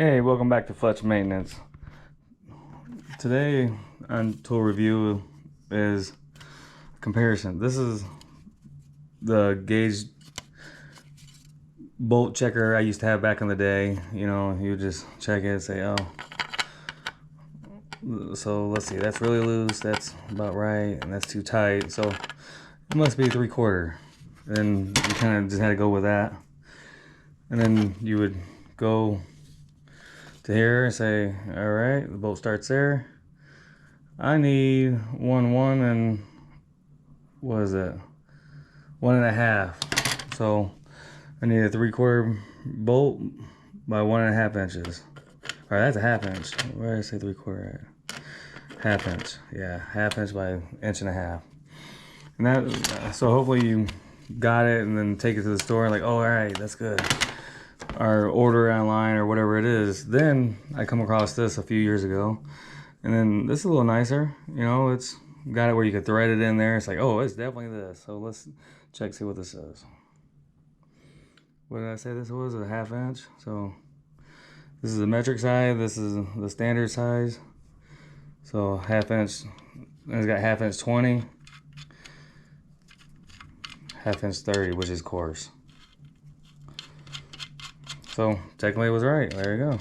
Hey, welcome back to Fletch Maintenance. Today on tool review is comparison. This is the gauge bolt checker I used to have back in the day. You know, you just check it and say, oh, so let's see, that's really loose, that's about right, and that's too tight, so it must be 3/4. And you kind of just had to go with that. And then you would go to here and say, all right, the bolt starts there. I need 1 and what is it? 1.5. So I need a 3/4 bolt by 1.5 inches. All right, that's a 1/2 inch. Where did I say 3/4 at? 1/2 inch. Yeah, 1/2 inch by 1.5 inches. And that, so hopefully you got it and then take it to the store and like, oh, all right, that's good. Or order online or whatever it is. Then I come across this a few years ago, and then this is a little nicer. You know, it's got it where you could thread it in there. It's like, oh, it's definitely this. So let's check, see what this is. What did I say this was? A 1/2 inch. So this is the metric size. This is the standard size. So 1/2 inch. It's got 1/2 inch 20, 1/2 inch 30, which is coarse. So technically it was right. There you go.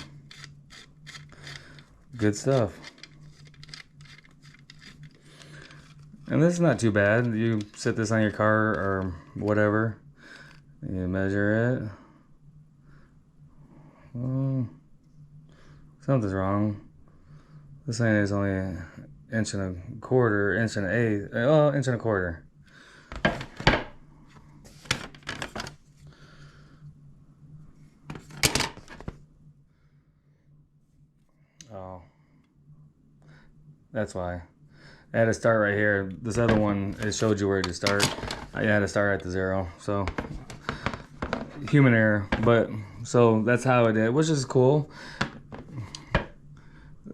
Good stuff. And this is not too bad. You set this on your car or whatever. You measure it. Oh, something's wrong. This thing is only 1.25 inches, 1.125 inches. Oh, 1.25 inches. Oh, that's why. I had to start right here. This other one, it showed you where to start. I had to start at the 0. So, human error. But, so that's how it did, which is cool.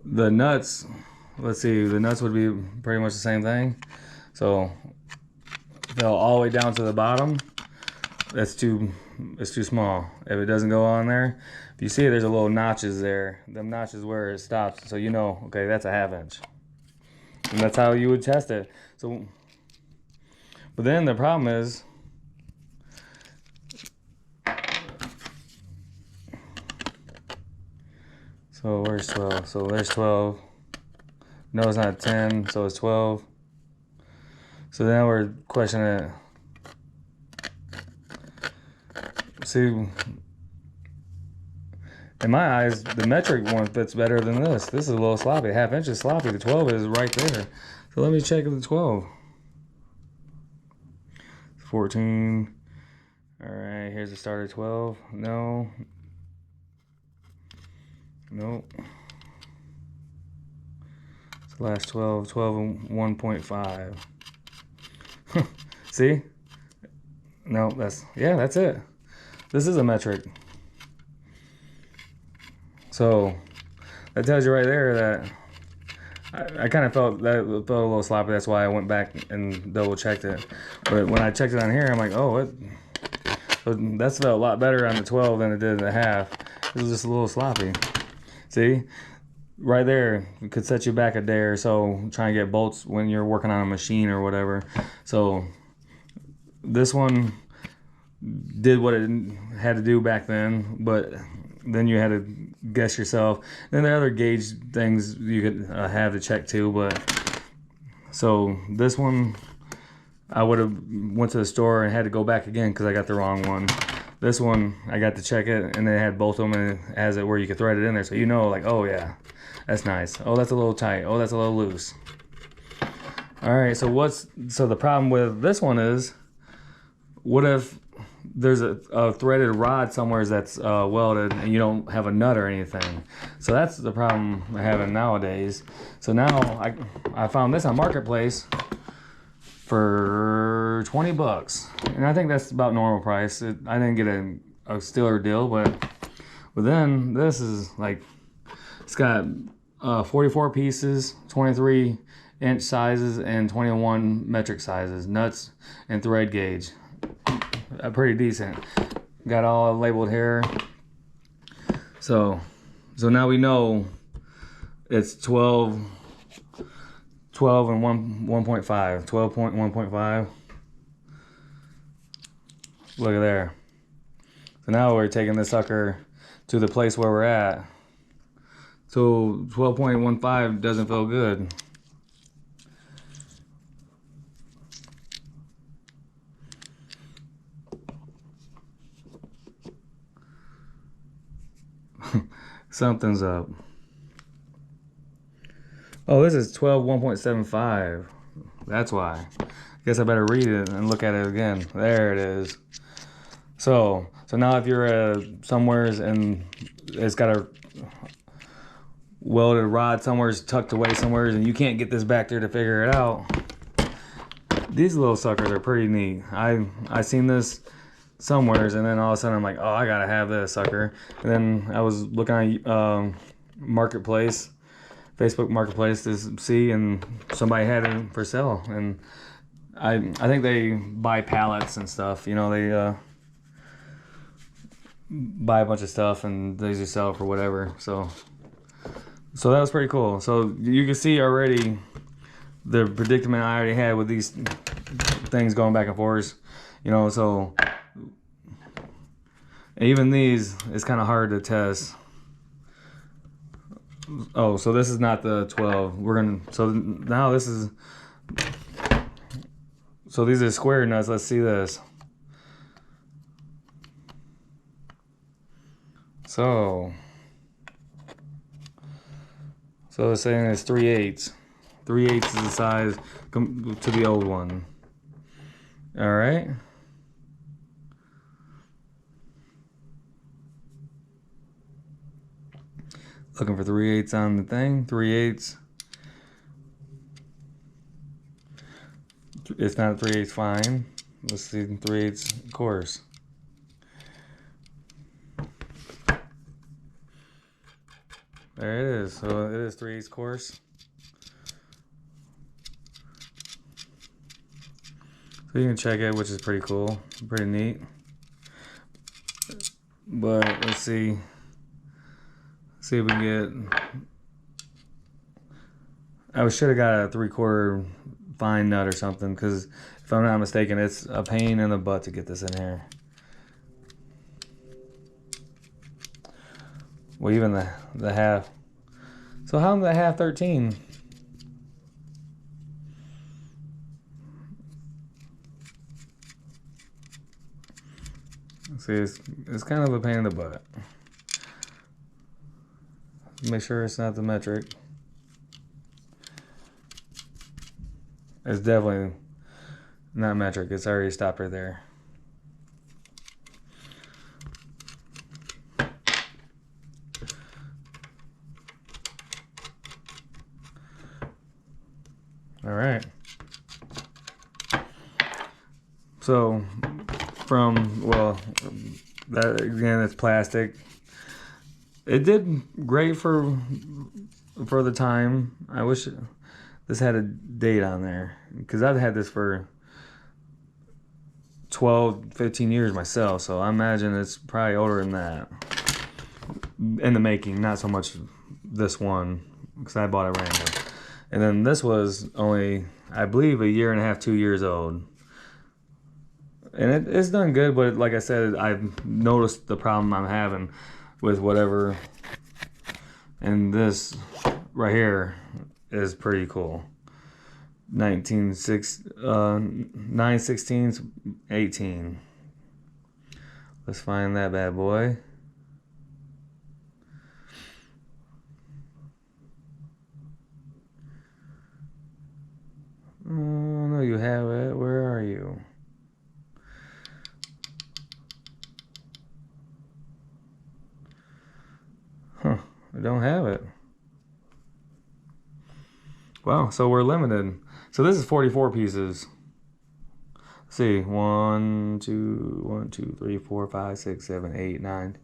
The nuts, let's see, the nuts would be pretty much the same thing. So, they'll all the way down to the bottom. It's too small. If it doesn't go on there, if you see there's a little notches there. Them notches where it stops, so you know, okay, that's a 1/2 inch. And that's how you would test it. So, but then the problem is, so where's 12? So there's 12. No, it's not 10, so it's 12. So then we're questioning it. See, in my eyes, the metric one fits better than this. This is a little sloppy. 1/2 inch is sloppy. The 12 is right there. So let me check the 12. 14. All right, here's the starter 12. No. Nope. It's the last 12. 12 and 1.5. See? No, that's it. This is a metric. So that tells you right there that I kind of felt that felt a little sloppy. That's why I went back and double checked it. But when I checked it on here, I'm like, oh, that's felt a lot better on the 12 than it did in the 1/2. It was just a little sloppy. See, right there, it could set you back a day or so trying to get bolts when you're working on a machine or whatever. So this one did what it had to do back then, but then you had to guess yourself. Then there are other gauge things you could have to check too, but so this one I would have went to the store and had to go back again because I got the wrong one. This one I got to check it and they had both of them and it has it where you could thread it in there, so you know, like, oh yeah, that's nice. Oh, that's a little tight. Oh, that's a little loose. All right, so the problem with this one is, what if there's a threaded rod somewhere that's welded and you don't have a nut or anything? So that's the problem we're having nowadays. So now I found this on Marketplace for 20 bucks, and I think that's about normal price. I didn't get a stellar deal, but then this is like, it's got 44 pieces, 23 inch sizes and 21 metric sizes, nuts and thread gauge. Pretty decent. Got all labeled here. So So now we know it's 12 and 1.5. 12.1.5. Look at there. So now we're taking this sucker to the place where we're at. So 12.15 doesn't feel good. Something's up. Oh, this is 12 1.75. That's why. Guess I better read it and look at it again. There it is. So now if you're somewheres and it's got a welded rod somewhere's tucked away somewheres and you can't get this back there to figure it out, these little suckers are pretty neat. I seen this somewheres and then all of a sudden I'm like, oh, I gotta have this sucker. And then I was looking on Marketplace, Facebook Marketplace to see, and somebody had it for sale. And I think they buy pallets and stuff. You know, they buy a bunch of stuff and they just sell it for whatever. So that was pretty cool. So you can see already the predicament I already had with these things going back and forth. You know, so even these, it's kind of hard to test. Oh, so this is not the 12. So now this is, so these are square nuts. Let's see this. So it's saying it's 3/8. 3/8 is the size to the old one. All right. Looking for 3/8 on the thing. 3/8. It's not a 3/8 fine. Let's see 3/8 coarse. There it is. So it is 3/8 coarse. So you can check it, which is pretty cool, pretty neat. But let's see. See if we can get. I should have got a 3/4 fine nut or something, because if I'm not mistaken, it's a pain in the butt to get this in here. Well, even the half. So how am the half 13? See, it's kind of a pain in the butt. Make sure it's not the metric. It's definitely not metric. It's already stopped right there. All right. So well, that again, it's plastic. It did great for the time. I wish this had a date on there, because I've had this for 12, 15 years myself. So I imagine it's probably older than that in the making. Not so much this one, because I bought it random. And then this was only, I believe, 1.5 2 years old. And it's done good, but like I said, I've noticed the problem I'm having with whatever. And this right here is pretty cool. 9/16 18. Let's find that bad boy. Oh, no, you have it. Where are you? Huh, I don't have it. Wow, so we're limited. So this is 44 pieces. Let's see, 1, 2, 3, 4, 5, 6, 7, 8, 9,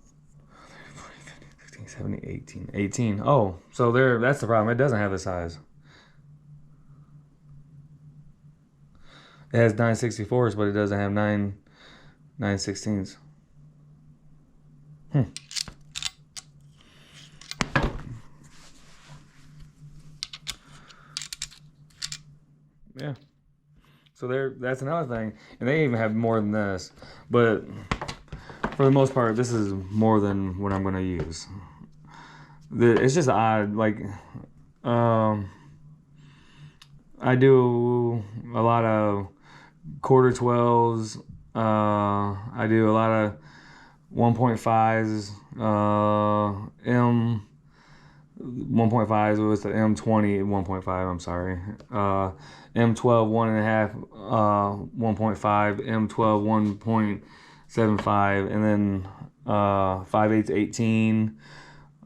15, 17, 18, 18. Oh, so that's the problem. It doesn't have the size. It has 9/64s, but it doesn't have 9/16s. Yeah. So that's another thing, and they even have more than this, but for the most part, this is more than what I'm gonna use. It's just odd, like, um, I do a lot of quarter 12s. I do a lot of 1.5s. M 1.5s was the M20 1.5. I'm sorry. M12 1.5. 1.5. M12 1.75, and then 5/8 18.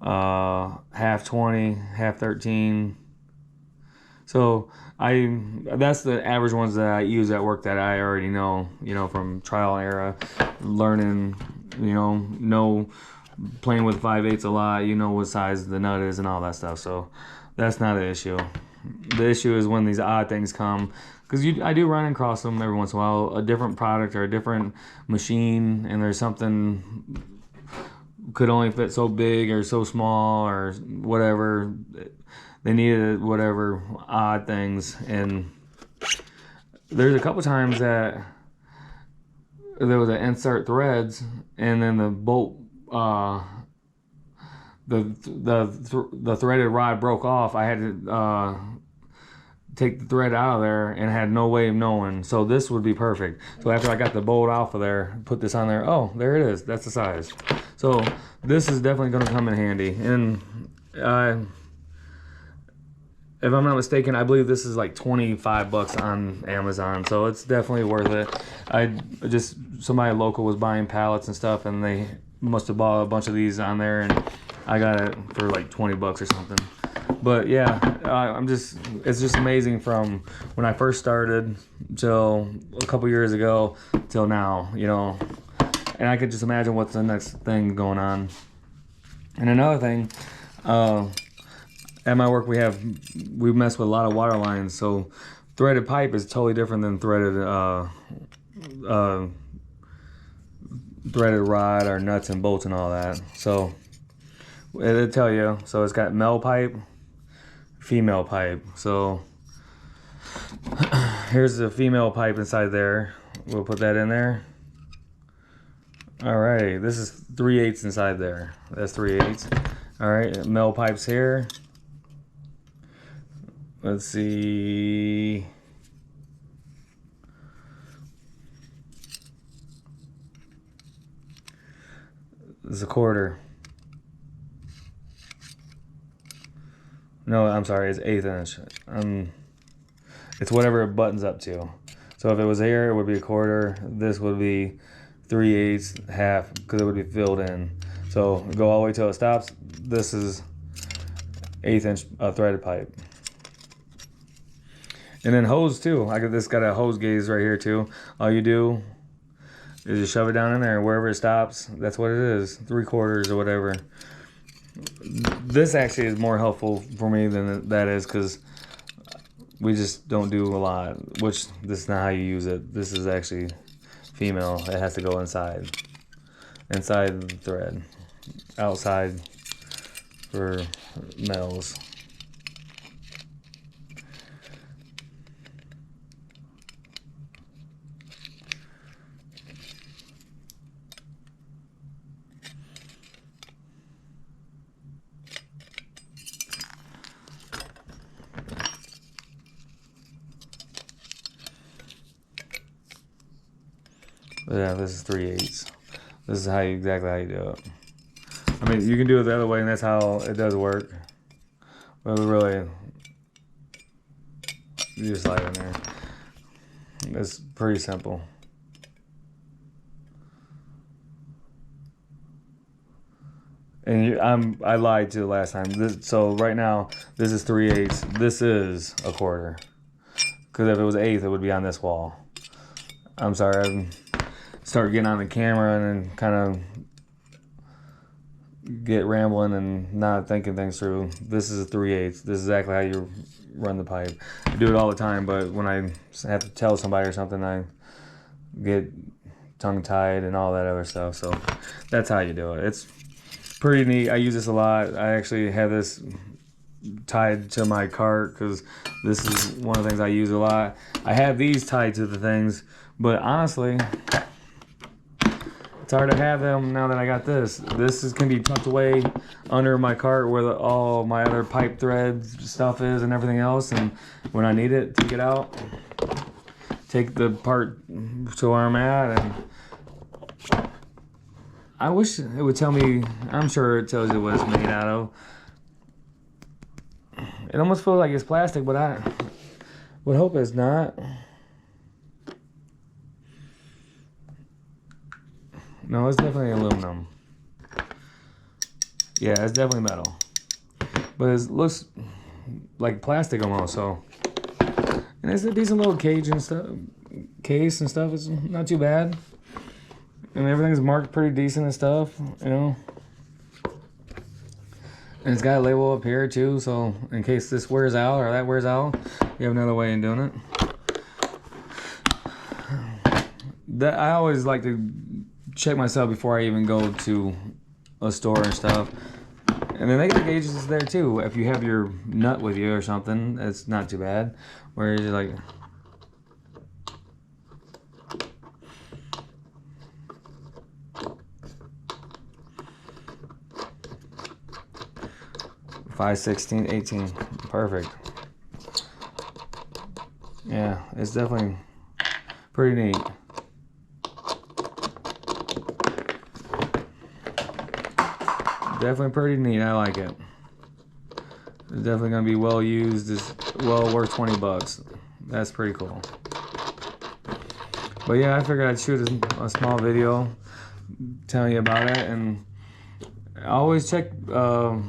Half 20, half 13. So that's the average ones that I use at work that I already know, from trial and error, learning, know playing with 5/8 a lot, what size the nut is and all that stuff. So that's not an issue. The issue is when these odd things come, because I do run across them every once in a while, a different product or a different machine, and there's something could only fit so big or so small or whatever. They needed whatever odd things, and there's a couple times that there was an insert threads, and then the bolt, the threaded rod broke off. I had to take the thread out of there and had no way of knowing. So this would be perfect. So after I got the bolt off of there, put this on there. Oh, there it is. That's the size. So this is definitely going to come in handy. And if I'm not mistaken, I believe this is like 25 bucks on Amazon. So it's definitely worth it. Somebody local was buying pallets and stuff, and they must have bought a bunch of these on there, and I got it for like 20 bucks or something. But yeah, it's just amazing from when I first started till a couple years ago till now, and I could just imagine what's the next thing going on. And another thing, at my work we mess with a lot of water lines, so threaded pipe is totally different than threaded rod or nuts and bolts and all that. So it'll tell you. So it's got male pipe, female pipe. So here's the female pipe inside there. We'll put that in there. Alrighty, this is 3/8 inside there. That's 3/8. Alright, male pipes here. Let's see. This is a quarter. No, I'm sorry, it's 1/8 inch. It's whatever it buttons up to. So if it was here, it would be a quarter. This would be 3/8, half, because it would be filled in. So go all the way till it stops. This is 1/8 inch threaded pipe. And then hose too. This got a hose gauge right here too. All you do is just shove it down in there, and wherever it stops, that's what it is. 3/4 or whatever. This actually is more helpful for me than that is, because we just don't do a lot, which this is not how you use it. This is actually female. It has to go inside the thread, outside for males. Yeah, this is 3/8. This is exactly how you do it. I mean, you can do it the other way, and that's how it does work. But really, you just slide in there. It's pretty simple. And I lied to the last time. So right now, this is 3/8. This is a quarter. Because if it was 1/8, it would be on this wall. I'm sorry. I'm start getting on the camera and then kind of get rambling and not thinking things through. This is a 3/8. This is exactly how you run the pipe. I do it all the time, but when I have to tell somebody or something, I get tongue-tied and all that other stuff. So that's how you do it. It's pretty neat. I use this a lot. I actually have this tied to my cart because this is one of the things I use a lot. I have these tied to the things, but honestly, it's hard to have them now that I got this. This can be tucked away under my cart where all my other pipe threads stuff is and everything else, and when I need it, take it out, take the part to where I'm at, and I wish it would tell me. I'm sure it tells you what it's made out of. It almost feels like it's plastic, but I would hope it's not. No, it's definitely aluminum. Yeah, it's definitely metal. But it looks like plastic almost, so. And it's a decent little case and stuff. It's not too bad. And everything's marked pretty decent and stuff, you know. And it's got a label up here too, so in case this wears out or that wears out, you have another way of doing it. I always like to check myself before I even go to a store and stuff. And then they got gauges there too. If you have your nut with you or something, it's not too bad. Where you're like, five, 16, 18, perfect. Yeah, it's definitely pretty neat. Definitely pretty neat. I like it. It's definitely gonna be well used. It's well worth 20 bucks. That's pretty cool. But yeah, I figured I'd shoot a small video telling you about it, and I always check the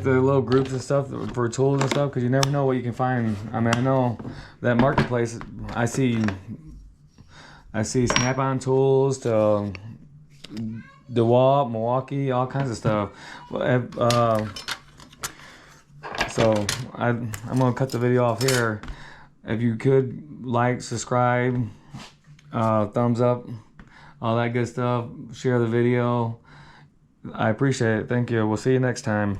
little groups and stuff for tools and stuff, because you never know what you can find. I mean, I know that marketplace. I see Snap-on tools to DeWalt, Milwaukee, all kinds of stuff. So I'm gonna cut the video off here. If you could like, subscribe, thumbs up, all that good stuff. Share the video. I appreciate it. Thank you. We'll see you next time.